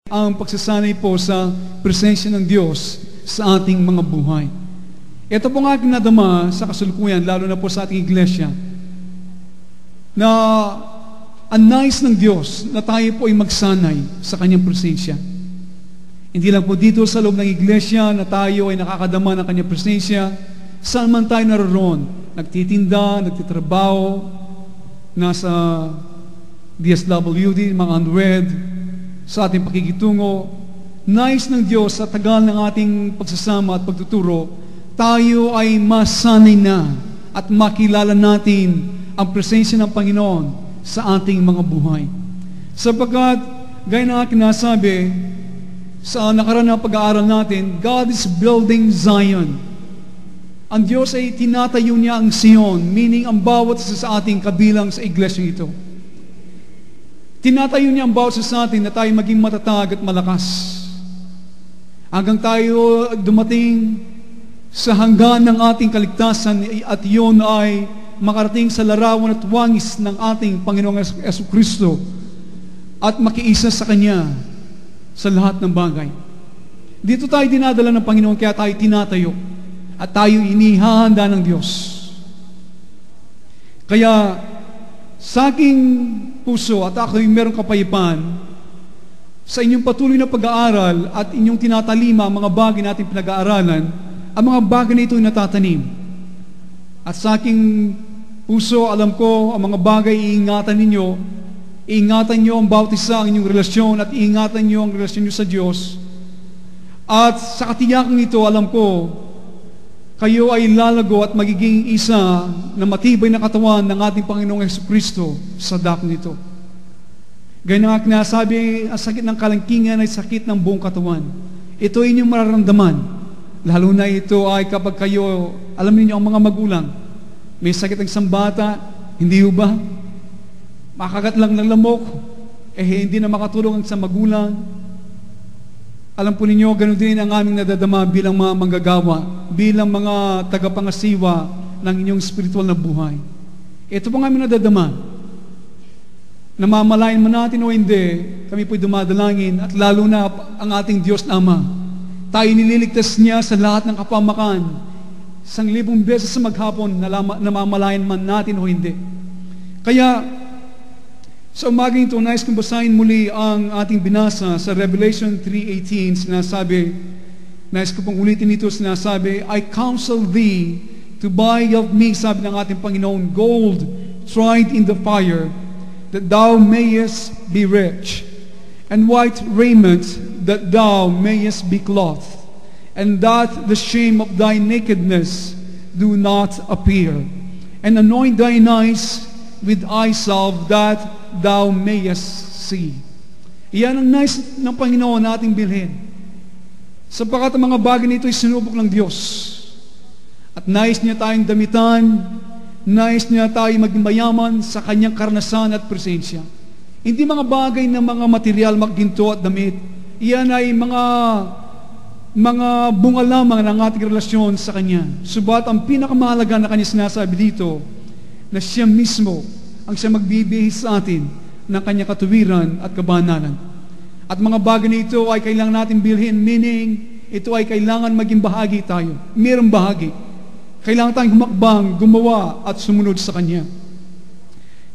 ang pagsasanay po sa presensya ng Diyos sa ating mga buhay. Ito po ang aking nadama sa kasalukuyan, lalo na po sa ating iglesia, na ang nais ng Diyos na tayo po ay magsanay sa Kanyang presensya. Hindi lang po dito sa loob ng iglesia na tayo ay nakakadama ng Kanyang presensya, saan man tayo naroon, nagtitinda, nagtitrabaho, nasa DSWD, mga unwed, sa ating pakikitungo. Nais ng Diyos sa tagal ng ating pagsasama at pagtuturo, tayo ay masanay na at makilala natin ang presensya ng Panginoon sa ating mga buhay. Sapagkat, gaya ng aking nasabi, sa nakaraan na pag-aaral natin, God is building Zion. Ang Diyos ay tinatayo niya ang Sion, meaning ang bawat isa sa ating kabilang sa iglesia ito. Tinatayo niya ang bawat isa sa atin na tayo maging matatag at malakas. Hanggang tayo dumating sa hanggan ng ating kaligtasan at iyon ay makarating sa larawan at wangis ng ating Panginoong Jesucristo at makiisa sa Kanya sa lahat ng bagay. Dito tayo dinadala ng Panginoon, kaya tayo tinatayo at tayo inihahanda ng Diyos. Kaya sa aking puso at ako'y merong kapayapaan sa inyong patuloy na pag-aaral at inyong tinatalima ang mga bagay natin pinag-aaralan, ang mga bagay na ito ay natatanim. At sa aking puso, alam ko, ang mga bagay iingatan nyo ang bawat isa ang inyong relasyon at iingatan nyo ang relasyon nyo sa Diyos. At sa katiyakan nito, alam ko, kayo ay lalago at magiging isa na matibay na katawan ng ating Panginoong Jesucristo sa dakong ito. Gaya ng aking nasabi, ang sakit ng kalangkingan ay sakit ng buong katawan. Ito ay inyong mararamdaman. Lalo na ito ay kapag kayo, alam niyo ang mga magulang, may sakit ang isang bata, hindi ba? Makagat lang ng lamok, hindi na makatulong ang isang magulang. Alam po ninyo, ganun din ang aming nadadama bilang mga manggagawa, bilang mga tagapangasiwa ng inyong spiritual na buhay. Ito po ang aming nadadama. Namamalayan man natin o hindi, kami po'y dumadalangin at lalo na ang ating Diyos na Ama. Tayo nililigtas niya sa lahat ng kapamakan. 1,000 beses sa maghapon, namamalayan man natin o hindi. Kaya, sa umagang ito, nais kong basahin muli ang ating binasa sa Revelation 3:18. Sinasabi, nais ko pong ulitin ito, sinasabi, I counsel thee to buy of me, sabi ng ating Panginoon, gold tried in the fire, that thou mayest be rich, and white raiment, that thou mayest be clothed, and that the shame of thy nakedness do not appear, and anoint thine eyes with eye salve, that thou mayest see. Iyan ang nais ng Panginoon nating bilhin. Sapagkat ang mga bagay nito ay sinubok ng Diyos. At nais niya tayong damitan, nais niya tayong maging mayaman sa kanyang karanasan at presensya. Hindi mga bagay na mga material, magginto at damit. Iyan ay mga bunga lamang ng ating relasyon sa Kanya. Subat ang pinakamahalaga na Kanya sinasabi dito, na siya mismo ang siya magbibihis sa atin ng kanyang katuwiran at kabanalan. At mga bagay na ito ay kailangan natin bilhin, meaning ito ay kailangan maging bahagi tayo. Mayroong bahagi. Kailangan tayong humakbang, gumawa at sumunod sa Kanya.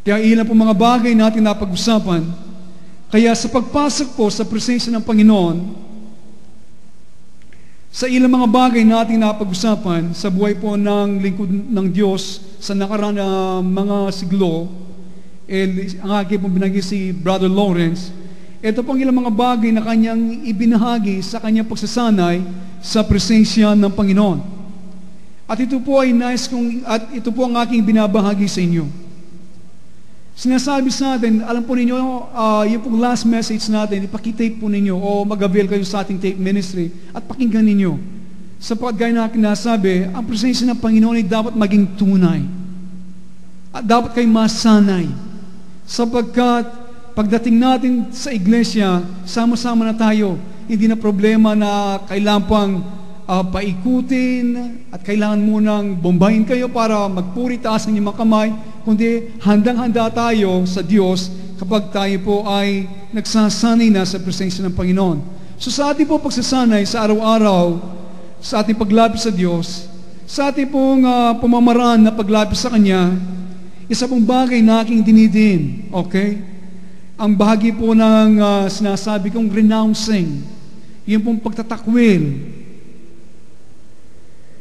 Kaya ilan po mga bagay natin napag-usapan. Kaya sa pagpasok po sa presensya ng Panginoon, sa ilang mga bagay natin napag-usapan sa buhay po ng lingkod ng Diyos sa nakaraan na mga siglo, ang aking pong binagi si Brother Lawrence, ito pong ilang mga bagay na kanyang ibinahagi sa kanyang pagsasanay sa presensya ng Panginoon. At ito po ay at ito po ang aking binabahagi sa inyo. Sinasabi sa atin, alam po ninyo, yung pong last message natin, ipakitape po ninyo o mag-avail kayo sa ating tape ministry at pakinggan ninyo. Sapagkat gaya na aking nasabi, ang presensya ng Panginoon ay dapat maging tunay. At dapat kayo masanay. Sapagkat pagdating natin sa iglesia, sama-sama na tayo. Hindi na problema na kailangan pang paikutin at kailangan munang bombahin kayo para magpuri, taas ng inyong mga kamay, kundi handang-handa tayo sa Diyos kapag tayo po ay nagsasanay na sa presensya ng Panginoon. So sa ating po pagsasanay sa araw-araw, sa ating paglapit sa Diyos, sa ating pong pamamaraan na paglapit sa Kanya, isa pong bagay na aking dinidin, okay? Ang bahagi po ng sinasabi kong renouncing, yung pong pagtatakwil.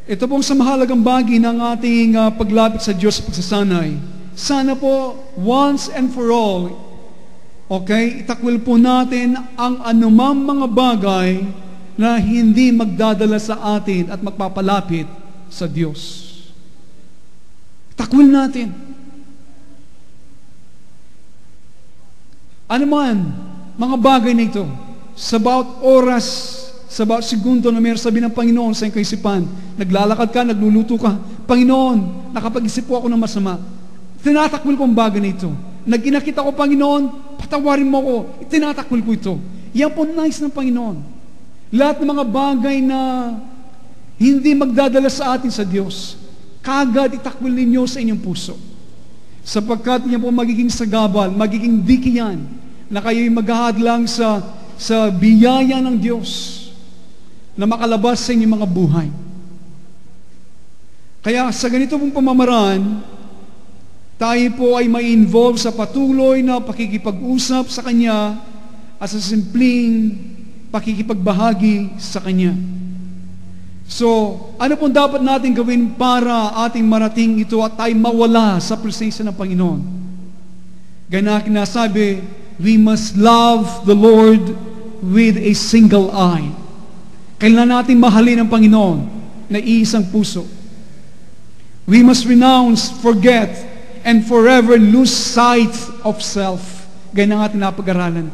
Ito pong sa mahalagang bagay ng ating paglapit sa Diyos sa pagsasanay. Sana po, once and for all, okay, itakwil po natin ang anumang mga bagay na hindi magdadala sa atin at magpapalapit sa Diyos. Takwil natin. Ano man, mga bagay na ito, sa bawat oras, sa bawat segundo na mayroon sabi ng Panginoon sa iyong kaisipan, naglalakad ka, nagluluto ka, Panginoon, nakapag-isip po ako ng masama. Tinatakwil ko ang bagay na ito. Nag-inakit ako, Panginoon, patawarin mo ako. Tinatakwil ko ito. Yan po nice ng Panginoon. Lahat ng mga bagay na hindi magdadala sa atin sa Diyos, kagad itakwil ninyo sa inyong puso. Sapagkat yan po magiging sagabal, magiging dikiyan, na kayo'y maghahadlang sa biyaya ng Diyos na makalabas sa inyong mga buhay. Kaya sa ganito pong pamamaraan, tayo po ay may involve sa patuloy na pakikipag-usap sa Kanya at sa simpleng pakikipagbahagi sa Kanya. So, ano pong dapat natin gawin para ating marating ito at tayo mawala sa presensya ng Panginoon? Gaya na aking nasabi, we must love the Lord with a single eye. Kailangan natin mahalin ang Panginoon na iisang puso. We must renounce, forget, and forever lose sight of self. Gaya ng ating napag-aralan.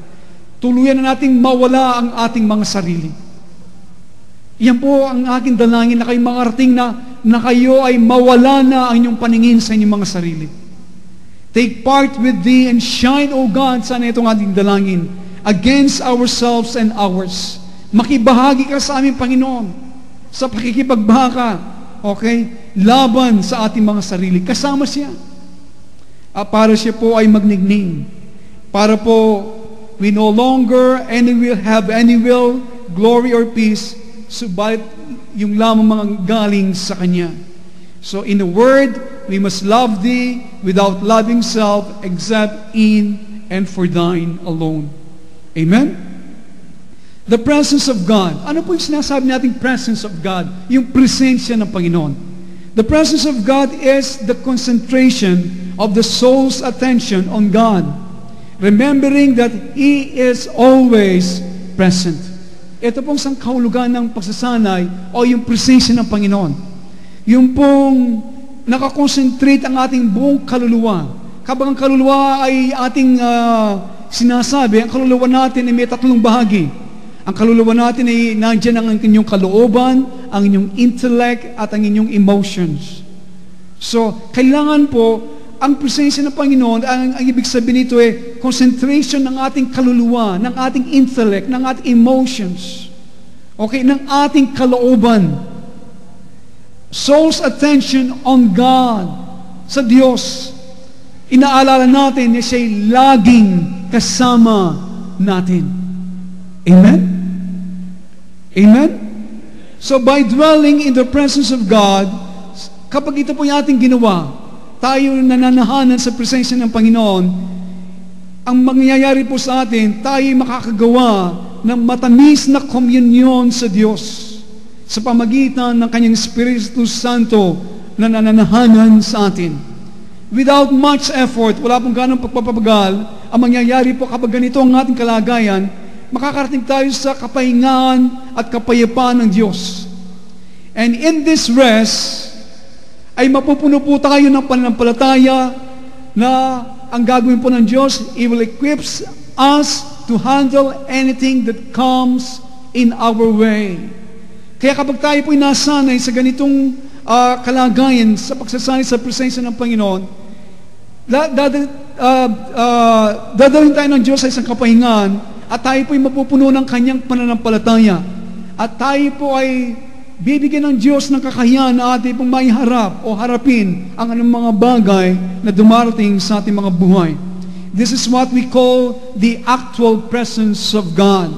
Tuluyan na nating mawala ang ating mga sarili. Yan po ang aking dalangin na kayo makarating na kayo ay mawala na ang inyong paningin sa inyong mga sarili. Take part with thee and shine, O God, sana itong ating dalangin, against ourselves and ours. Makibahagi ka sa aming Panginoon, sa pakikipagbaka, okay? Laban sa ating mga sarili. Kasama siya. Para siya po ay magnigning. Para po, we no longer have any will, glory or peace, subalit yung lamang mga galing sa Kanya. So in a word, we must love thee without loving self, except in and for thine alone. Amen? The presence of God. Ano po yung sinasabi nating presence of God? Yung presensya ng Panginoon. The presence of God is the concentration of the soul's attention on God, remembering that He is always present. Ito pong isang kahulugan ng pagsasanay o yung presensya ng Panginoon. Yung pong nakakonsentrate ang ating buong kaluluwa. Kapag ang kaluluwa ay ating sinasabi, ang kaluluwa natin ay may tatlong bahagi. Ang kaluluwa natin ay nandiyan ang inyong kalooban, ang inyong intellect, at ang inyong emotions. So, kailangan po, ang presensya ng Panginoon, ang ibig sabihin nito ay concentration ng ating kaluluwa, ng ating intellect, ng ating emotions. Okay, ng ating kalooban. Soul's attention on God, sa Diyos. Inaalala natin na siya'y laging kasama natin. Amen? Amen? So by dwelling in the presence of God, kapag ito po yung ating ginawa, tayo nananahanan sa presensya ng Panginoon, ang mangyayari po sa atin, tayo makakagawa ng matamis na komunyon sa Diyos sa pamagitan ng Kanyang Espiritu Santo na nananahanan sa atin. Without much effort, wala pong ganong pagpapabagal, ang mangyayari po kapag ganito ang ating kalagayan, makakarating tayo sa kapahingahan at kapayapaan ng Diyos. And in this rest, ay mapupuno po tayo ng pananampalataya na ang gagawin po ng Diyos, He will equip us to handle anything that comes in our way. Kaya kapag tayo po'y nasanay sa ganitong kalagayan, sa pagsasanay sa presensya ng Panginoon, dadalhin tayo ng Diyos sa isang kapahingahan at tayo po'y mapupuno ng Kanyang pananampalataya. At tayo po ay bibigyan ng Diyos ng kakayahan na ating pong maiharap o harapin ang anong mga bagay na dumarating sa ating mga buhay. This is what we call the actual presence of God,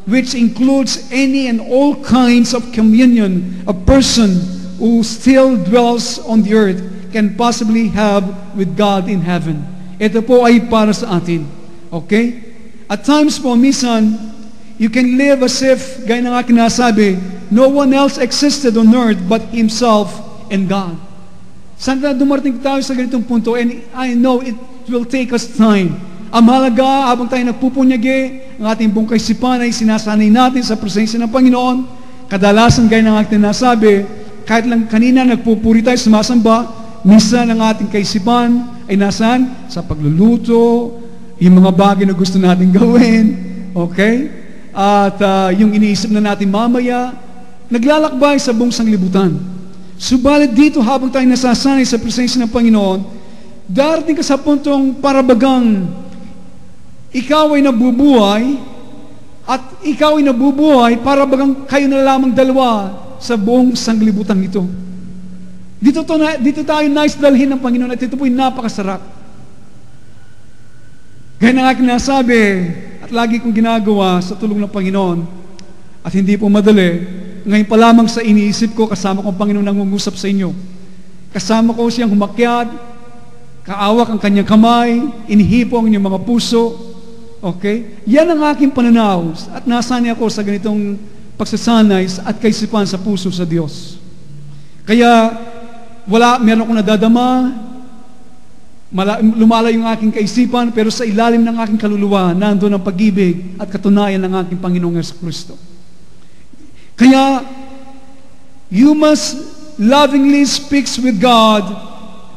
which includes any and all kinds of communion a person who still dwells on the earth can possibly have with God in heaven. Ito po ay para sa atin. Okay? At times po, minsan, you can live as if, gaya ng aking nasabi, no one else existed on earth but Himself and God. Saan na dumarating tayo sa ganitong punto? And I know it will take us time. Ang mahalaga, habang tayo nagpupunyagi, ang ating buong kaisipan ay sinasanay natin sa presensya ng Panginoon. Kadalasan, gaya ng ating nasabi, kahit lang kanina nagpupuri tayo, sumasamba, minsan ang ating kaisipan ay nasan? Sa pagluluto, yung mga bagay na gusto natin gawin, okay? At yung iniisip na natin mamaya, naglalakbay sa buong sanglibutan. Subalit dito, habang tayo nasasanay sa presensya ng Panginoon, darating ka sa puntong parabagang ikaw ay nabubuhay at ikaw ay nabubuhay parabagang kayo na lamang dalawa sa buong sanglibutan ito. Dito tayo nais dalhin ng Panginoon at ito po'y napakasarap. Gaya ng aking nasabi at lagi kong ginagawa sa tulong ng Panginoon at hindi po madali, ngayon pa lamang sa iniisip ko, kasama ko ang Panginoon nangungusap sa inyo. Kasama ko siyang humakyat, kaawak ang kanyang kamay, inihipo ang inyong mga puso. Okay? Yan ang aking pananaw at nasanay ako sa ganitong pagsasanay at kaisipan sa puso sa Diyos. Kaya, meron akong nadadama, lumalayo yung aking kaisipan, pero sa ilalim ng aking kaluluwa, nandoon ang pag-ibig at katunayan ng aking Panginoong Jesucristo. Kaya, you must lovingly speak with God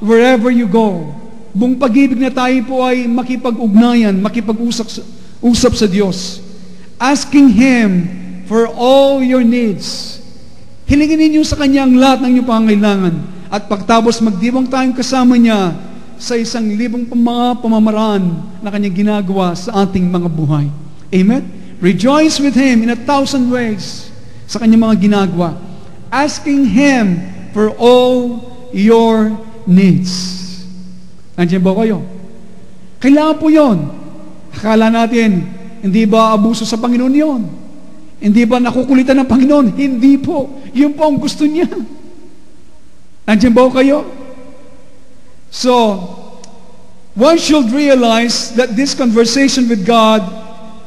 wherever you go. Buong pag-ibig na tayo po ay makipag-ugnayan, makipag-usap sa Diyos. Asking Him for all your needs. Hilingin ninyo sa Kanya ang lahat ng inyong pangangailangan. At pagtapos magdiwang tayong kasama Niya sa 1,000 mga pamamaraan na Kanyang ginagawa sa ating mga buhay. Amen? Rejoice with Him in 1,000 ways sa Kanyang mga ginagawa. Asking Him for all your needs. Nandiyan ba kayo? Kailangan po yun. Akala natin, hindi ba abuso sa Panginoon yun? Hindi ba nakukulitan ng Panginoon? Hindi po. Yun po ang gusto niya. Nandiyan ba kayo? So, one should realize that this conversation with God,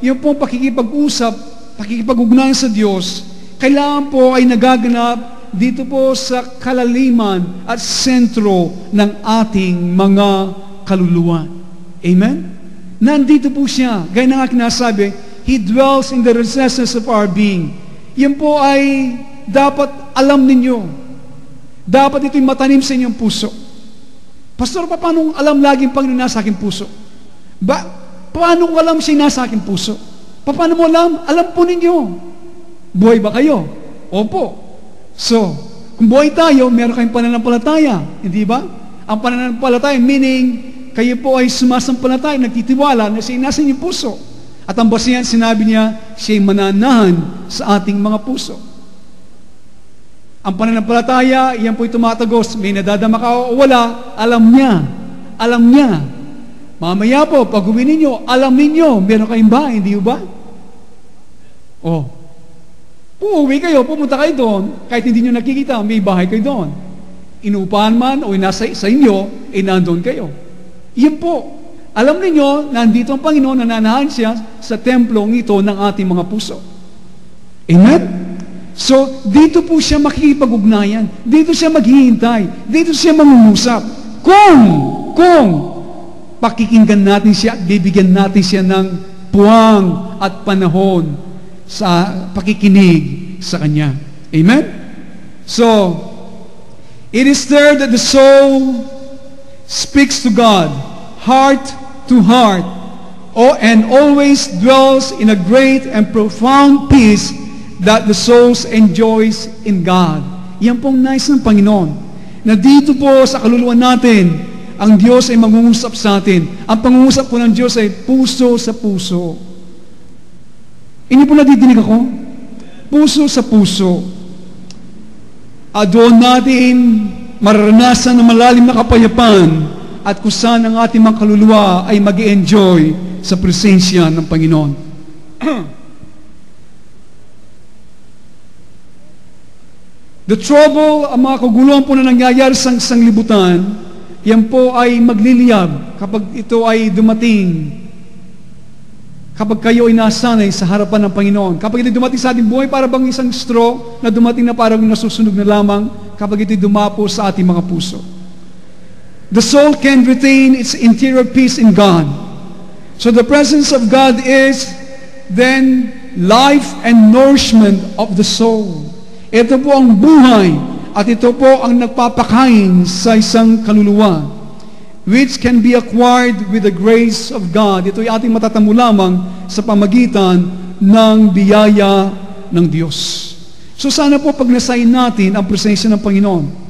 yung po pakikipag-usap, pakikipag-ugnayan sa Diyos, kailangan po ay nagaganap dito po sa kalaliman at sentro ng ating mga kaluluwa. Amen? Nandito po siya. Gaya ng aking nasabi, He dwells in the recesses of our being. Yan po ay dapat alam ninyo. Dapat ito'y matanim sa inyong puso. Pastor, paano alam laging Panginoon nasa aking puso? Paano alam siya nasa aking puso? Paano mo alam? Alam po ninyo. Buhay ba kayo? Opo. So, kung buhay tayo, meron kayong pananampalataya. Hindi ba? Ang pananampalataya, meaning, kayo po ay sumasampalataya, nagtitiwala na siya nasa inyong puso. At ang basihan, sinabi niya, siya'y mananahan sa ating mga puso. Ang pananampalataya, yan po'y tumatagos. May nadadama ka o wala, alam niya. Alam niya. Mamaya po, pag uwi ninyo, alam ninyo, meron kayong bahay, hindi ba? Oh. Uuwi kayo, pumunta kayo doon, kahit hindi nyo nakikita, may bahay kayo doon. Inupahan man o nasa sa inyo, nandun kayo. Yun po. Alam niyo, nandito ang Panginoon, nananahan siya sa templong ito ng ating mga puso. Amen? So, dito po siya makikipag-ugnayan. Dito siya maghihintay. Dito siya mangungusap. Kung pakikinggan natin siya at bibigyan natin siya ng puwang at panahon sa pakikinig sa Kanya. Amen? So, it is there that the soul speaks to God, heart to heart, and always dwells in a great and profound peace that the soul enjoys in God. Yan pong nais ng Panginoon, na dito po sa kaluluwa natin, ang Diyos ay mangungusap sa atin. Ang pangungusap po ng Diyos ay puso sa puso. Hindi po nadidinig ako? Puso sa puso. Doon natin mararanasan ng malalim na kapayapaan at kung saan ang ating mga kaluluwa ay mag-enjoy sa presensya ng Panginoon. The trouble, ang mga kaguluhan po na nangyayari sa sanglibutan, yan po ay magliliyab kapag ito ay dumating. Kapag kayo ay nasanay sa harapan ng Panginoon. Kapag ito dumating sa ating buhay, para bang isang straw na dumating na parang nasusunog na lamang kapag ito dumapo sa ating mga puso. The soul can retain its interior peace in God. So the presence of God is then life and nourishment of the soul. Ito po ang buhay at ito po ang nagpapakain sa isang kaluluwa, which can be acquired with the grace of God. Ito ay ating matatamo lamang sa pamagitan ng biyaya ng Diyos. So sana po pagnasayin natin ang presensya ng Panginoon.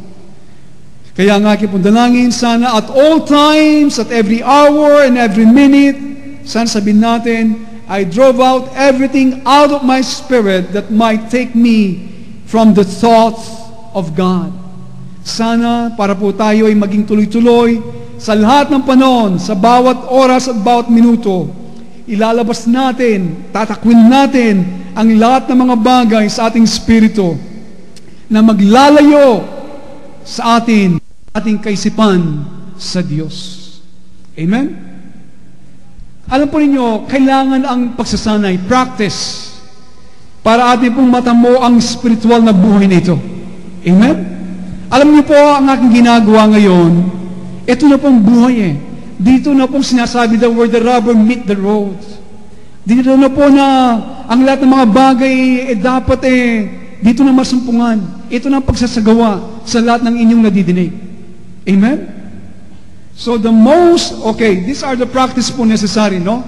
Kaya nga aking dalangin, sana at all times, at every hour and every minute, sana sabihin natin, I drove out everything out of my spirit that might take me from the thoughts of God. Sana para po tayo ay maging tuloy-tuloy sa lahat ng panahon, sa bawat oras at bawat minuto, ilalabas natin, tatakwin natin ang lahat ng mga bagay sa ating spirito na maglalayo sa ating kaisipan sa Diyos. Amen? Alam po ninyo, kailangan ang pagsasanay, practice, para atin pong matamo ang spiritual na buhay nito. Amen? Alam niyo po, ang aking ginagawa ngayon, ito na pong buhay eh. Dito na pong sinasabi where the rubber meet the road. Dito na po na ang lahat ng mga bagay dapat dito na masumpungan. Ito na ang pagsasagawa sa lahat ng inyong nadidinig. Amen? So these are the practice po necessary, no?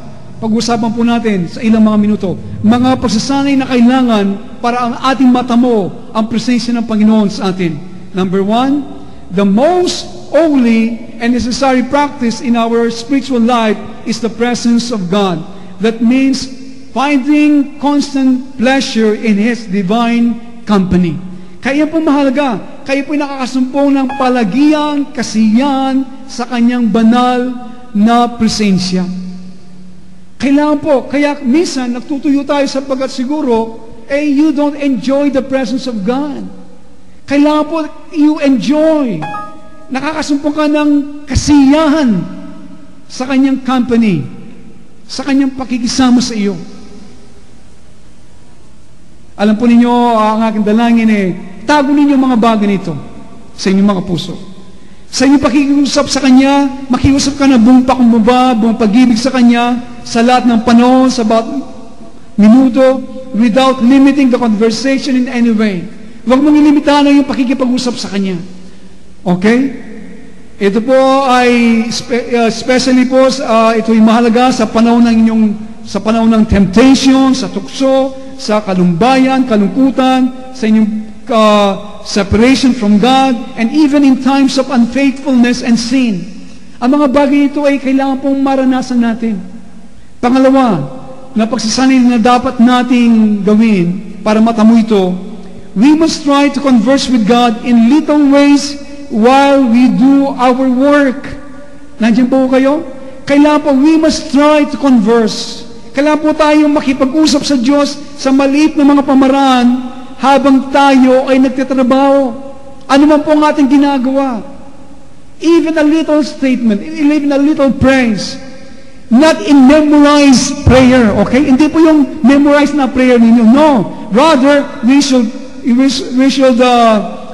Pag-usapan po natin sa ilang mga minuto. Mga pagsasanay na kailangan para ang ating matamo ang presensya ng Panginoon sa atin. Number 1, the most holy and necessary practice in our spiritual life is the presence of God. That means finding constant pleasure in His divine company. Kaya po mahalaga, kaya po nakakasumpong ng palagian, kasiyahan sa kanyang banal na presensya. Kailangan po, kaya minsan nagtutuyo tayo sapagkat siguro, you don't enjoy the presence of God. Kailangan po, you enjoy. Nakakasumpong ka ng kasiyahan sa kanyang company, sa kanyang pakikisama sa iyo. Alam po ninyo, ang aking dalangin tago ninyo mga bagay nito sa inyong mga puso. Sa inyong pakikiusap sa Kanya, makiusap ka na buong pakumbaba, buong pag-ibig sa Kanya, sa lahat ng panahon, sa bawat minuto, without limiting the conversation in any way. Huwag mong ilimitahan ang iyong pakikipag-usap sa Kanya. Okay? Ito po ay, especially po, ito ay mahalaga sa panahon ng temptation, sa tukso, sa kalumbayan, kalungkutan, sa inyong separation from God, and even in times of unfaithfulness and sin. Ang mga bagay ito ay kailangan pong maranasan natin. Pangalawa, na pagsasanay na dapat nating gawin para matamo ito, we must try to converse with God in little ways while we do our work. Nandiyan po kayo? Kailangan po, we must try to converse. Kailangan po tayong makipag-usap sa Diyos sa maliit na mga pamaraan habang tayo ay nagtatrabaho. Ano man po ang ating ginagawa. Even a little statement, even a little praise. Not in memorized prayer, okay? Hindi po yung memorized na prayer ninyo. No. Rather, we should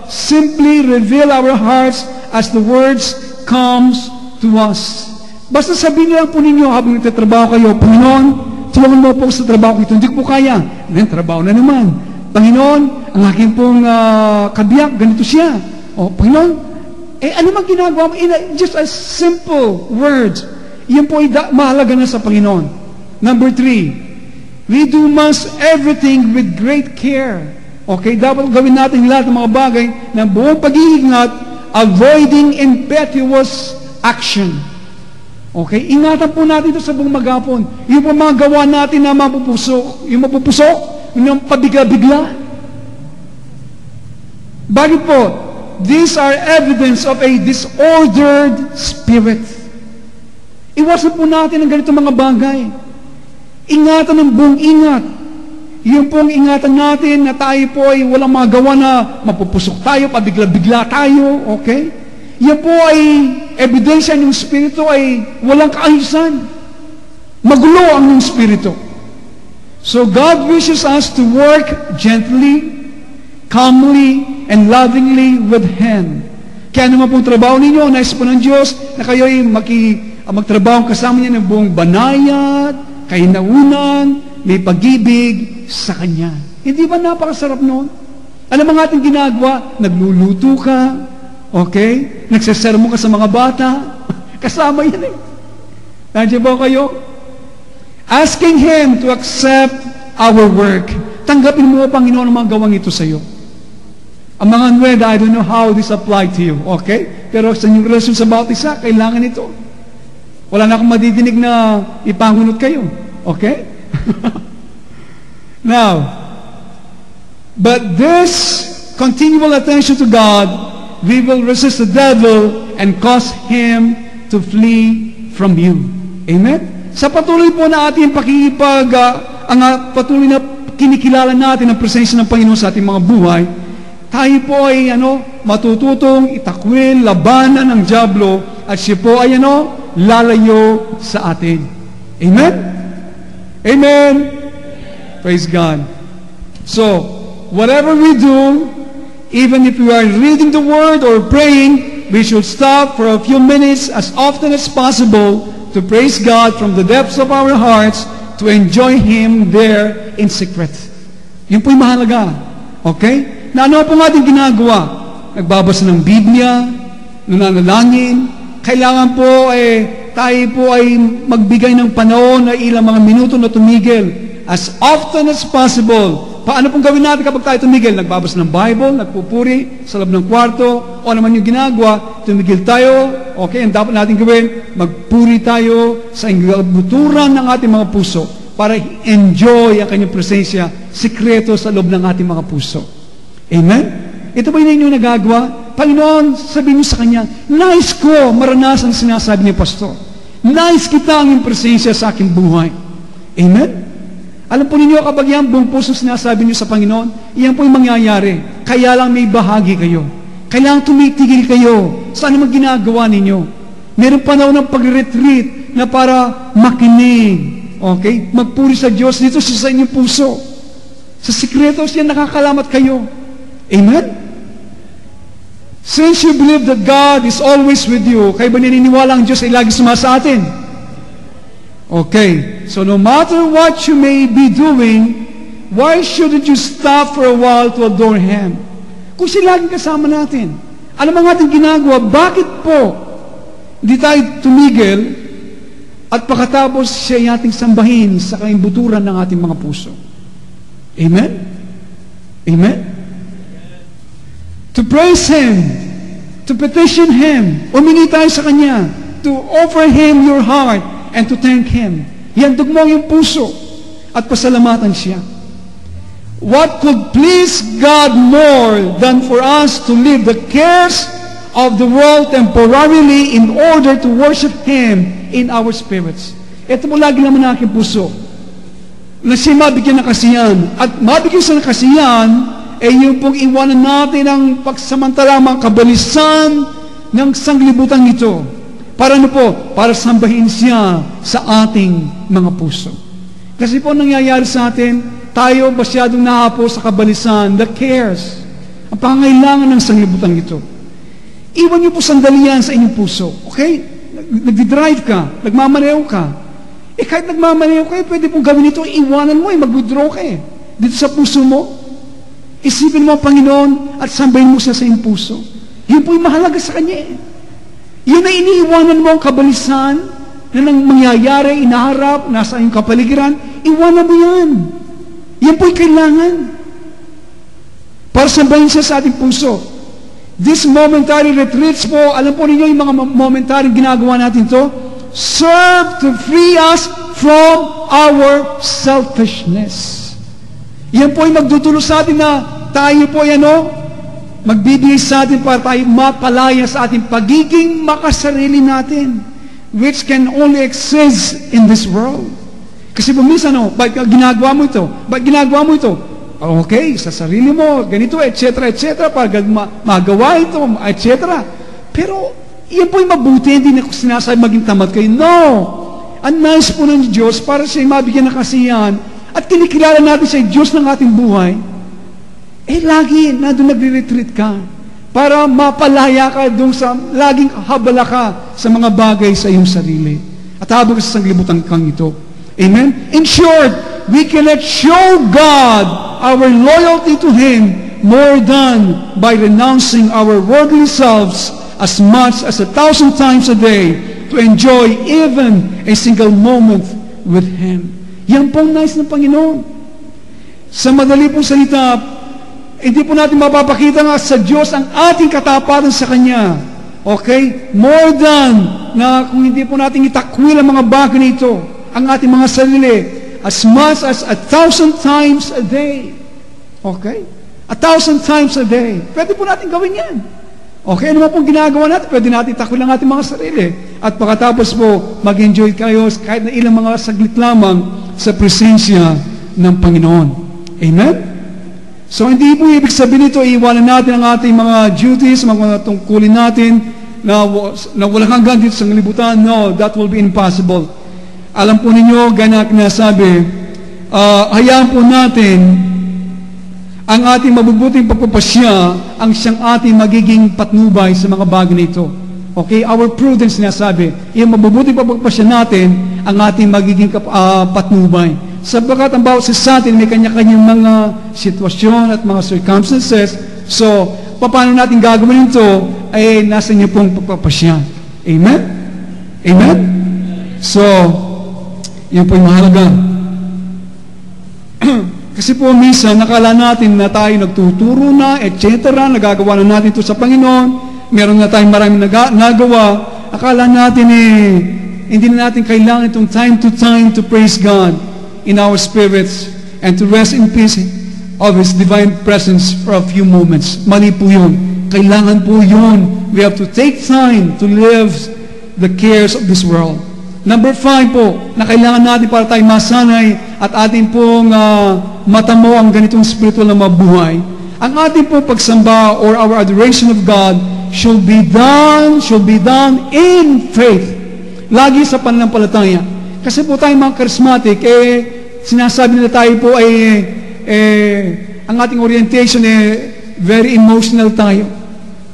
simply reveal our hearts as the words comes to us. Basta sabihin lang po ninyo habang nagtatrabaho kayo, Panginoon, tulungan mo po sa trabaho ito. Hindi ko kaya. Then, trabaho na naman. Panginoon, ang aking pong kabiyak, ganito siya. O, Panginoon, ano mang ginagawa mo? Just a simple word. Yan po ay mahalaga na sa Panginoon. Number 3, we do everything with great care. Okay, dapat gawin natin lahat ng mga bagay ng buong pag-iingat, avoiding impetuous action. Okay, ingatan po natin ito sa buong maghapon. Yung po mga gawa natin na mapupusok, yung pabigla-bigla. Bakit po? these are evidence of a disordered spirit. Iwasan po natin ang ganito mga bagay. Ingatan ng buong ingat. Yung pong ingatan natin na tayo po ay walang magawa na mapupusok tayo, pabigla-bigla tayo, okay? Yan po ay ebidensya ng Espiritu ay walang kaayusan. Magulo ang ng Espiritu. So God wishes us to work gently, calmly, and lovingly with Him. Kaya naman pong trabaho ninyo, nais po ng Diyos na kayo ay magtrabaho kasama niya ng buong banayad, kainaunan, may pag-ibig sa Kanya. Hindi ba napakasarap noon? Ano mga ating ginagawa? Nagluluto ka, okay? Nagsasermo ka sa mga bata, kasama yan eh. Nandiyan ba kayo? Asking Him to accept our work. Tanggapin mo, Panginoon, ang mga gawang ito sa iyo. Ang mga nweda, I don't know how this apply to you, okay? Pero sa inyong relasyon sa bawat isa, kailangan ito. Wala na akong madidinig na ipangunot kayo, okay? Now, but this continual attention to God, we will resist the devil and cause him to flee from you. Amen? Sa patuloy po na ating patuloy na kinikilala natin ang presensya ng Panginoon sa ating mga buhay, tayo po ay matututong itakwil, labanan ng dyablo, at siya po ay lalayo sa atin. Amen? Amen? Praise God. So, whatever we do, even if we are reading the Word or praying, we should stop for a few minutes as often as possible to praise God from the depths of our hearts, to enjoy Him there in secret. Yun po'y mahalaga. Okay? Na ano po nga ating ginagawa? Nagbabasa ng Biblia, nananalangin. Kailangan po tayo po ay magbigay ng panahon na ilang mga minuto na tumigil. As often as possible. Paano pong gawin natin kapag tayo tumigil? Nagbabasa ng Bible, nagpupuri sa loob ng kwarto, o naman yung ginagawa, tumigil tayo. Okay, ang dapat natin gawin, magpuri tayo sa ingbuturan ng ating mga puso para enjoy ang kanyang presensya, sikreto sa loob ng ating mga puso. Amen? Ito ba yun yung nagagawa? Panginoon, sabihin niyo sa Kanya, nais ko maranasan sinasabi ni Pastor. Nais kita ang iyong presensya sa aking buhay. Amen? Alam po ninyo, kapag yan buong puso sinasabi niyo sa Panginoon, iyan po yung mangyayari. Kaya lang may bahagi kayo. Kailangan tumitigil kayo. Saan naman ginagawa ninyo? Meron panahon ng pag-retreat na para makinig. Okay? Magpuri sa Diyos dito sa inyong puso. Sa sikreto siya nakakalamat kayo. Amen? Since you believe that God is always with you, kayo ba naniniwala ang Diyos ay lagi sumasa atin? Okay, so no matter what you may be doing, why shouldn't you stop for a while to adore Him? Kung siya laging kasama natin, ano mga ating ginagawa, bakit po hindi tayo tumigil at pagkatapos siya ating sambahin sa kaimbuturan ng ating mga puso? Amen? Amen? To praise Him, to petition Him, umingi tayo sa Kanya, to offer Him your heart, and to thank Him. Ihandog mo yung puso at pasalamatan siya. What could please God more than for us to leave the cares of the world temporarily in order to worship Him in our spirits? Ito mo lagi naman na aking puso. Na siya mabigyan ng kasiyahan. At mabigyan sa kasiyahan, yung pong iwanan natin ang pagsamantalamang kabalisan ng sanglibutan ito. Para ano po? Para sambahin siya sa ating mga puso. Kasi po nangyayari sa atin, tayo masyadong nahapo sa kabalisan, the cares, ang pangangailangan ng sanglibutan ito. Iwan niyo po sandali yan sa inyong puso. Okay? Nagdi-drive ka, nagmamaneho ka. Kahit nagmamaneho ka, pwede pong gawin ito, iwanan mo, mag-withdraw ka dito sa puso mo. Isipin mo ang Panginoon at sambahin mo siya sa iyong puso. Yun po yung mahalaga sa Kanya Yun na iniiwanan mo ang kabalisan na nang mangyayari, inaharap, nasa iyong kapaligiran, iwanan mo yan. Yan po'y kailangan. Para sambahin siya sa ating puso. This momentary retreats po, alam po ninyo yung mga momentary ginagawa natin to, serve to free us from our selfishness. Yan po yung magdutulo sa atin na tayo po magbibigay sa atin para tayo mapalaya sa ating pagiging makasarili natin, which can only exist in this world. Kasi minsan, bakit ginagawa mo ito? Bakit ginagawa mo ito? Okay, sa sarili mo, ganito, etc., etc., para magawa ito, etc. Pero, yan po yung mabuti, hindi na ko sinasabi maging tamad kayo. No! Ang nice po ng Diyos para siya mabigyan ng kasiyahan at kinikilala natin siya Diyos ng ating buhay, lagi na doon nagre-retreat ka para mapalaya ka doon sa laging habala ka sa mga bagay sa iyong sarili. At habang sa sanglibutan kang ito. Amen? In short, we cannot show God our loyalty to Him more than by renouncing our worldly selves as much as 1,000 times a day to enjoy even a single moment with Him. Yan pong nice ng Panginoon. Sa madali pong salita, hindi po natin mapapakita nga sa Diyos ang ating katapatan sa Kanya. Okay? More than na kung hindi po natin itakwil ang mga bagay nito, ang ating mga sarili, as much as 1,000 times a day. Okay? 1,000 times a day. Pwede po natin gawin yan. Okay, ano pong ginagawa natin? Pwede natin takwil ang ating mga sarili. At pagkatapos po, mag-enjoy kayo kahit na ilang mga saglit lamang sa presensya ng Panginoon. Amen? So, hindi po ibig sabihin nito, iiwanan natin ang ating mga duties, mga tungkulin natin na walang hanggan dito sa libutan. No, that will be impossible. Alam po ninyo, ganak na sabi, hayaan po natin ang ating mabubuting pagpapasya ang siyang ating magiging patnubay sa mga bagay na ito. Okay? Our prudence sinasabi, yung mabubuting pagpapasya natin ang ating magiging patnubay. Sapagkat ang bawat sa atin may kanya-kanyang mga sitwasyon at mga circumstances. So, paano natin gagawin ito ay nasa inyo pong pagpapasya. Amen? Amen? So, yun po yung mahalaga. Kasi po minsan, nakala natin na tayo nagtuturo na, etc., nagagawa na natin ito sa Panginoon, meron na tayong maraming nagawa, akala natin hindi na natin kailangan itong time to praise God in our spirits and to rest in peace of His divine presence for a few moments. Mali po yun. Kailangan po yun. We have to take time to live the cares of this world. Number 5 po, na kailangan natin para tayo masanay at ating pong matamo ang ganitong spiritual na mabuhay. Ang ating pong pagsamba or our adoration of God should be done in faith. Lagi sa pananampalataya. Kasi po tayong mga charismatic, sinasabi nila tayo po ang ating orientation very emotional tayo.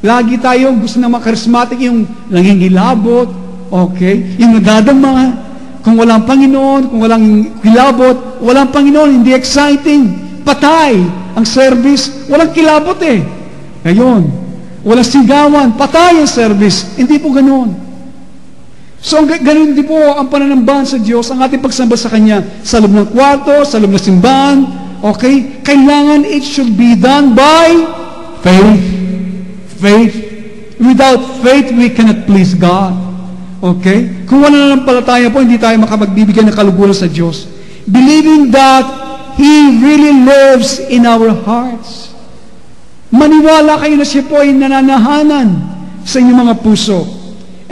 Lagi tayo gusto ng mga charismatic yung nangingilabot, okay? Yung nadadama, kung walang Panginoon, kung walang kilabot, walang Panginoon, hindi exciting. Patay ang service, walang kilabot Ngayon, walang sigawan, patay ang service. Hindi po ganoon. So, ganun din po ang pananambahan sa Diyos, ang ating pagsamba sa Kanya, sa loob ng kwarto, sa loob ng simbahan, okay? Kailangan it should be done by faith. Faith. Without faith, we cannot please God. Okay? Kung wala na palataya po, hindi tayo makapagbibigay ng kaluguran sa Diyos. Believing that He really lives in our hearts. Maniwala kayo na siya po ay nananahanan sa inyong mga puso.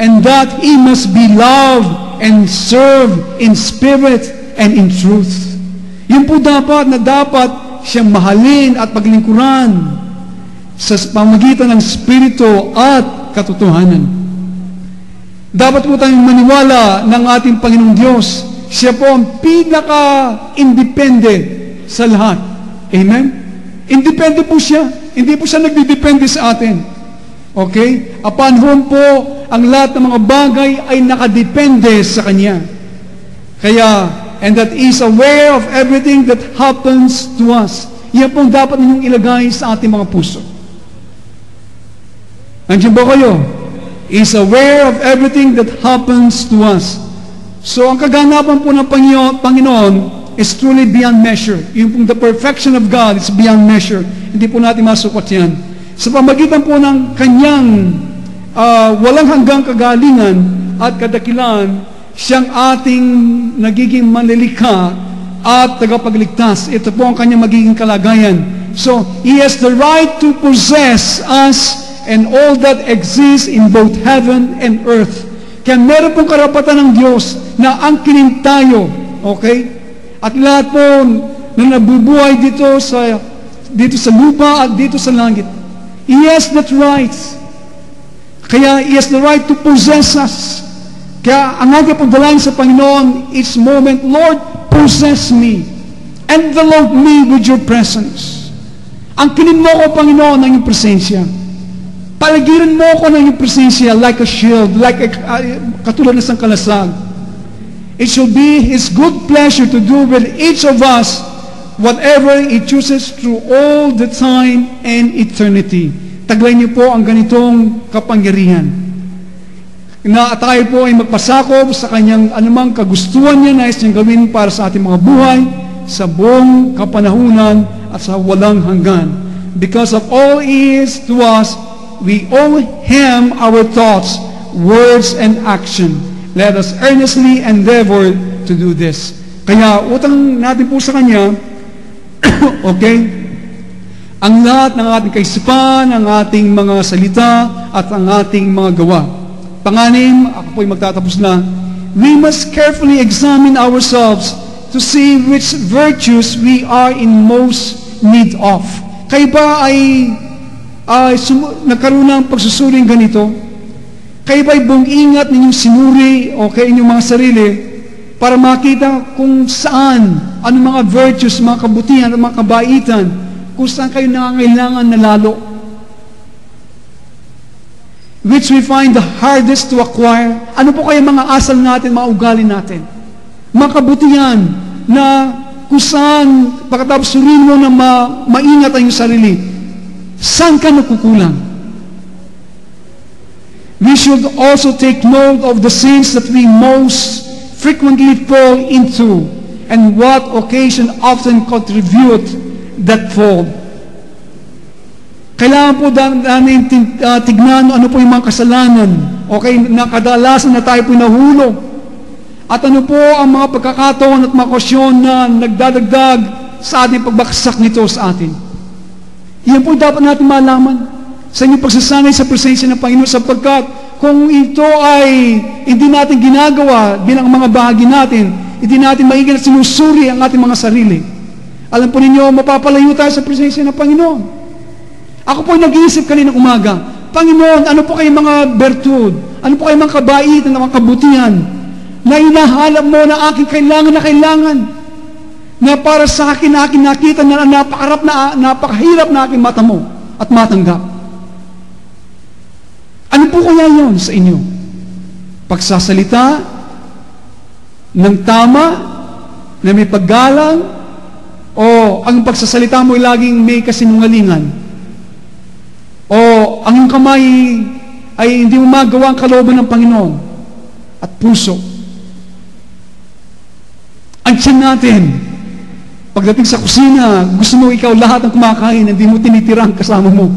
And that He must be loved and served in spirit and in truth. Yun po dapat siyang mahalin at paglingkuran sa pamagitan ng Espiritu at katotohanan. Dapat po tayong maniwala ng ating Panginoong Diyos. Siya po ang pinaka-independent sa lahat. Amen? Independent po siya. Hindi po siya nagdidepende sa atin. Okay? Upon whom po ang lahat ng mga bagay ay nakadepende sa Kanya. Kaya, and that is aware of everything that happens to us. Yan po dapat ninyong ilagay sa ating mga puso. Nandiyan ba kayo? Is aware of everything that happens to us. So, ang kaganapan po ng Panginoon is truly beyond measure. Yung pong the perfection of God is beyond measure. Hindi po natin masukat yan. Sa pamagitan po ng Kanyang walang hanggang kagalingan at kadakilan, siyang ating nagiging manlilikha at tagapagligtas. Ito po ang Kanyang magiging kalagayan So, He has the right to possess us and all that exists in both heaven and earth. Kaya meron pong karapatan ng Diyos na angkinin tayo, okay? At lahat po na nabubuhay dito sa lupa at dito sa langit. He has that right. Kaya He has the right to possess us. Kaya ang aking pagdalangin sa Panginoon each moment, Lord, possess me. Envelope me with your presence. Angkinin mo ko, Panginoon, ng iyong presensya. Palagiran mo ko ng iyong presensya like a shield, katulad ng sangkalasag. It shall be His good pleasure to do with each of us whatever He chooses through all the time and eternity. Taglay niyo po ang ganitong kapangyarihan. Na tayo po ay magpasakop sa Kanyang anumang kagustuhan niya nais niyang gawin para sa ating mga buhay sa buong kapanahunan at sa walang hanggan. Because of all He is to us, we owe Him our thoughts, words, and action. Let us earnestly endeavor to do this. Kaya utang natin po sa Kanya, okay, ang lahat ng ating kaisipan, ang ating mga salita, at ang ating mga gawa. Panganim, ako po'y magtatapos na, we must carefully examine ourselves to see which virtues we are in most need of. Kayo ba ay nagkaroon ng pagsusuring ganito? Kayo ba ay buong ingat ninyong sinuri o kayo inyong mga sarili para makita kung saan, anong mga virtues, mga kabutihan, mga kabaitan, kung saan kayo nangangailangan na lalo? Which we find the hardest to acquire. Ano po kaya mga asal natin, mga ugali natin? Mga kabutihan na kung saan pagkatapos suriin mo na maingat ang iyong sarili, saan ka nakukulang? We should also take note of the sins that we most frequently fall into and what occasion often contribute that fall. Kailangan po namin tignan ano po yung mga kasalanan, okay, na kadalasan na tayo po nahulog. At ano po ang mga pagkakataon at mga okasyon na nagdadagdag sa ating pagbaksak nito sa atin. Yan po dapat natin malaman sa inyong pagsasanay sa presensya ng Panginoon, sapagkat kung ito ay hindi natin ginagawa bilang mga bahagi natin, hindi natin maiging at sinusuri ang ating mga sarili, alam po ninyo, mapapalayo tayo sa presensya ng Panginoon. Ako po nag-iisip kaninang umaga, Panginoon, ano po kayong mga bertud? Ano po kayong mga kabaitan, mga kabutihan na hinahanap mo na aking kailangan na para sa akin nakita na napakahirap na aking mata mo at matanggap. Ano po kaya yon sa inyo? Pagsasalita ng tama, na may paggalang, o ang pagsasalita mo ay laging may kasinungalingan? O ang iyong kamay ay hindi mo magawa ang kalooban ng Panginoon at puso? Ang tiyan natin, pagdating sa kusina, gusto mo ikaw lahat ang kumakain, hindi mo tinitira ang kasama mo.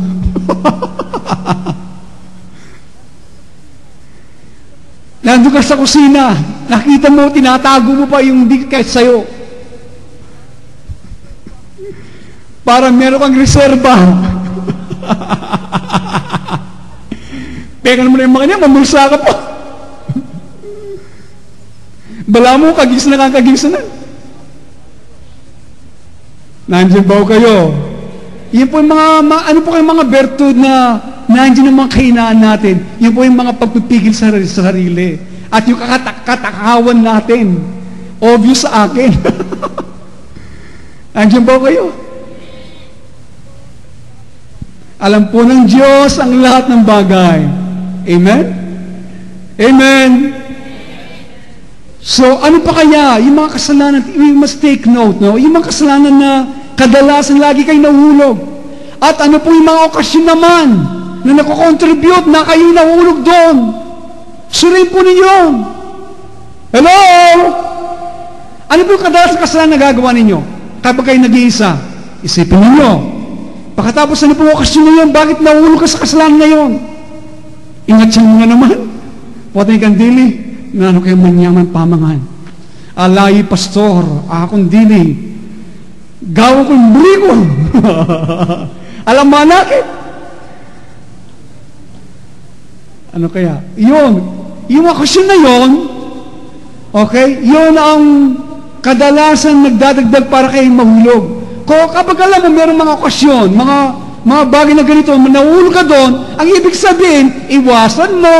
Nandun ka sa kusina, nakita mo, tinatago mo pa yung hindi kahit sa'yo. Para meron kang reserba. Pekan mo na yung mga niya, mamulsa ka po. Bala mo, kagis na kang kagis na. Nandiyan ba kayo? Yan po yung ano po kayong mga bertud na nandiyan ang mga kahinaan natin. Yan po yung mga pagpipigil sa sarili. At yung katakawan natin. Obvious sa akin. Nandiyan ba kayo? Alam po ng Diyos ang lahat ng bagay. Amen? Amen? So, ano pa kaya? Yung mga kasalanan, we must take note, no? Yung mga kasalanan na kadalasan lagi kayo nahulog. At ano po yung mga okasyon naman na nako-contribute na kayo nahulog doon? Suriin po ninyo. Hello? Ano po yung kadalasan kasalanan na gagawa ninyo? Kapag kayo nag-iisa, isipin ninyo. Pagkatapos ano po yung okasyon na yun, bakit nahulog ka sa kasalanan na yun? Ingat siya nga naman. Puwatay kang dili. Na ano kayo manyaman pamangan. Alay, pastor, akong dili. Gawa ko yung buli ko. Alam mo nakit? Ano kaya? Yung okasyon na yon, okay, yun ang kadalasan nagdadagdag para kayong mahulog. Kung kapag alam mo, mayroong mga okasyon, mga bagay na ganito, nahulog ka doon, ang ibig sabihin, iwasan mo,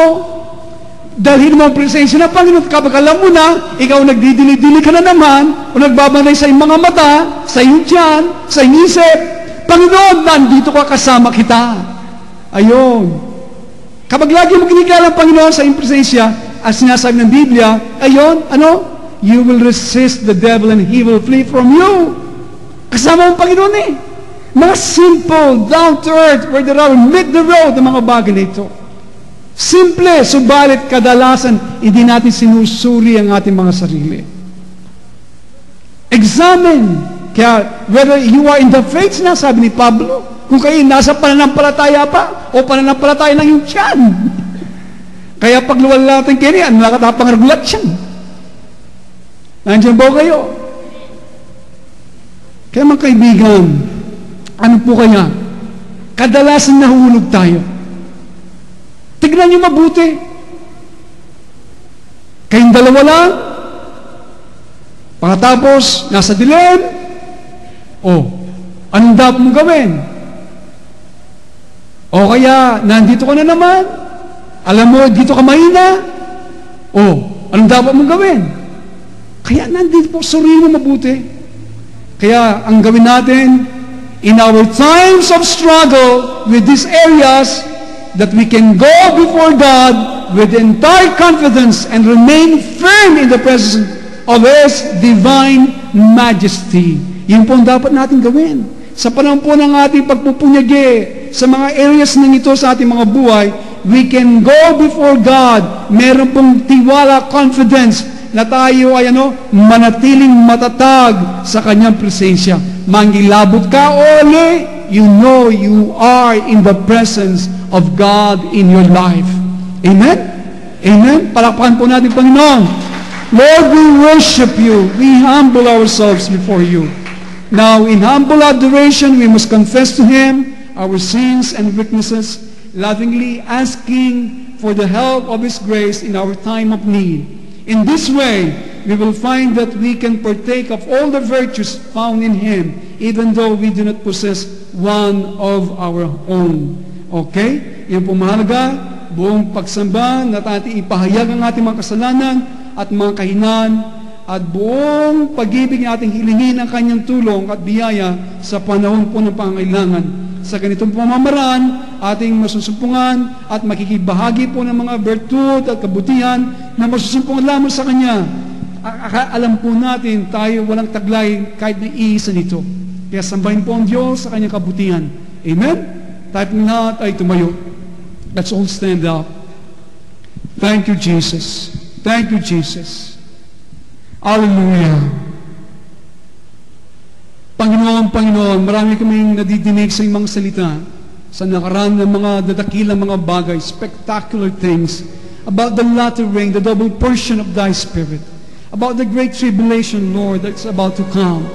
dalhin mo ang presensya ng Panginoon. Kapag alam mo na, ikaw nagdidili-dili ka na naman, o nagbabanay sa iyong mga mata, sa iyong tiyan, sa iyong isip, Panginoon, nandito ka, kasama kita. Ayun. Kapag lagi mo kinikilala ang Panginoon sa iyong presensya, as sinasabi ng Biblia, ayun, you will resist the devil and he will flee from you. Kasama ang Panginoon eh. Mga simple, down to earth, where the rubber meet the road, ang mga bagay na ito. Simple, subalit kadalasan, hindi natin sinusuri ang ating mga sarili. Examine. Kaya, whether you are in the faith, sinasabi ni Pablo, kung kayo nasa pananampalataya pa, o pananampalataya ng iyong tiyan. Kaya pag luwala natin kayo, nakatapang regulat siyan. Nandiyan ba kayo? Kaya mga kaibigan, ano po kaya? Kadalasan nahulog tayo. Tignan niyo mabuti. Kayong dalawa lang, pagkatapos, nasa dilim, anong dapat mong gawin? O kaya, nandito ka na naman, alam mo, dito ka mahina, anong dapat mong gawin? Kaya nandito po, suriin mo mabuti. Kaya, ang gawin natin, in our times of struggle with these areas, that we can go before God with entire confidence and remain firm in the presence of His divine majesty. Yun po ang dapat natin gawin. Sa panahon po ng ating pagpupunyagi, sa mga areas na ito sa ating mga buhay, we can go before God. Meron pong tiwala, confidence, na tayo ay manatiling matatag sa Kanyang presensya. Mangilabot ka, ole, you know you are in the presence of God in your life. Amen? Amen? Palakpakan po natin, Panginoon. Lord, we worship you. We humble ourselves before you. Now, in humble adoration, we must confess to Him our sins and weaknesses, lovingly asking for the help of His grace in our time of need. In this way, we will find that we can partake of all the virtues found in Him, even though we do not possess one of our own. Okay? Yan po mahalaga, buong pagsamba na ating ipahayag ang ating mga kasalanan at mga kahinaan, at buong pag-ibig na ating hilingin ang Kanyang tulong at biyaya sa panahon po ng pangangailangan. Sa ganitong pamamaraan, ating masusumpungan at makikibahagi po ng mga bertud at kabutihan na masusumpungan lamang sa Kanya. Alam po natin, tayo walang taglay kahit na iisa nito. Kaya sambahin po ang Diyos sa Kanyang kabutihan. Amen? Tayo po lahat ay tumayo. Let's all stand up. Thank you, Jesus. Thank you, Jesus. Hallelujah. Panginoon, marami kaming nadidinig sa iyong mga salita sa nakaraan ng mga dadakilang mga bagay, spectacular things, about the latter rain, the double portion of Thy Spirit, about the great tribulation, Lord, that's about to come.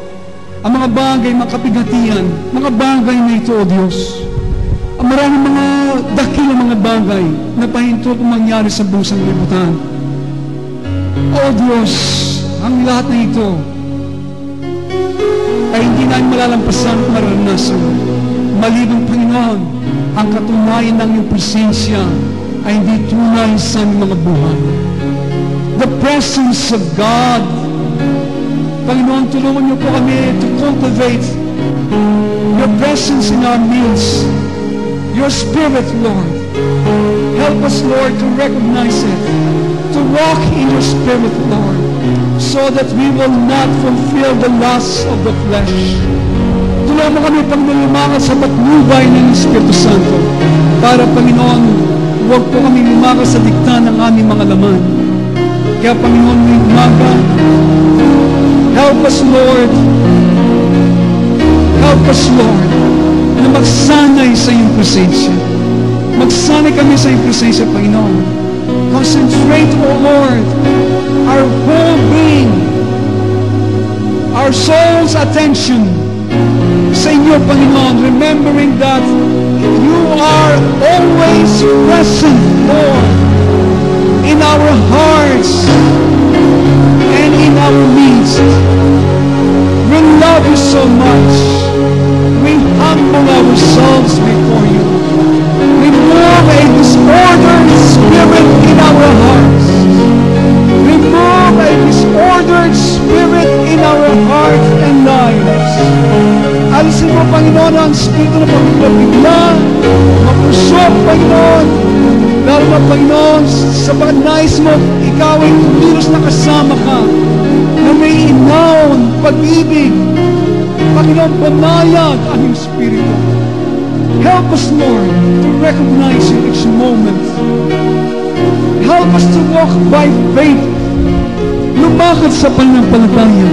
Ang mga bagay, mga kapigatian, mga bagay na ito, O Diyos. Ang maraming mga dakilang mga bagay na pahinto kung mangyari sa buong sanglibutan. O Diyos, ang lahat na ito ay hindi namin malalampasan at maranasan. Maliban, Panginoon, ang katunayan ng iyong presensya ay hindi tunay sa aming mga buhay. The presence of God. Panginoon, tulungan niyo po kami to cultivate your presence in our midst. Your Spirit, Lord. Help us, Lord, to recognize it, to walk in your Spirit, Lord, so that we will not fulfill the lusts of the flesh. Tulungan mo kami pang lumakas sa patnubay ng Espiritu Santo para, Panginoon, huwag po kami lumakas sa dikta ng aming mga laman. Kaya, Panginoon, may umaga, help us, Lord. Help us, Lord, na magsanay sa iyong presensya. Magsanay kami sa iyong presensya, Panginoon. Concentrate, O Lord, our whole being, our soul's attention sa inyo, Panginoon, remembering that you are always present, Lord, in our hearts and in our midst. We love you so much. We humble ourselves before you. Remove a disordered spirit in our hearts. Remove a disordered spirit in our hearts and lives. Alisin mo, Panginoon, ang spirito na pagpapigla, mapusok, Panginoon, lalo na, Panginoon, sa nais mo, ikaw ay kumilos na kasama ka, na may inaon, pag-ibig, Panginoon, banayad ang iyong spirito. Help us, Lord, to recognize you each moment. Help us to walk by faith. Lumakad sa pananampalataya.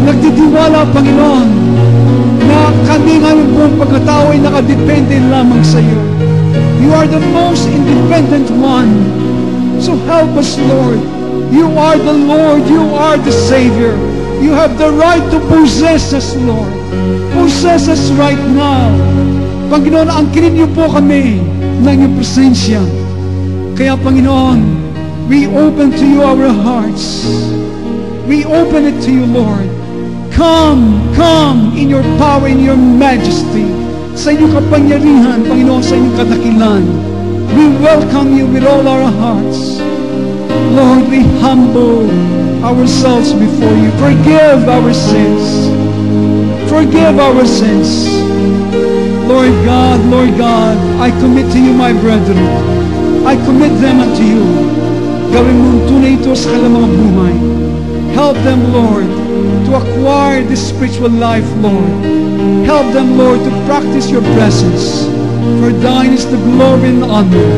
Nagtitiwala, Panginoon, na kami ngayon buong pagkatao ay nakadepende lamang sa iyo. You are the most independent one. So help us, Lord. You are the Lord. You are the Savior. You have the right to possess us, Lord. Possess us right now. Panginoon, angkinin niyo po kami ng iyong presensya. Kaya, Panginoon, we open to you our hearts. We open it to you, Lord. Come, come in your power, in your majesty. Sa inyong kapangyarihan, Panginoon, sa inyong kadakilan. We welcome you with all our hearts. Lord, we humble ourselves before you. Forgive our sins. Forgive our sins. Lord God, I commit to you my brethren. I commit them unto you. Gawin mong tunay ito sa kanilang mga buhay. Help them, Lord, to acquire this spiritual life, Lord. Help them, Lord, to practice your presence. For thine is the glory and honor.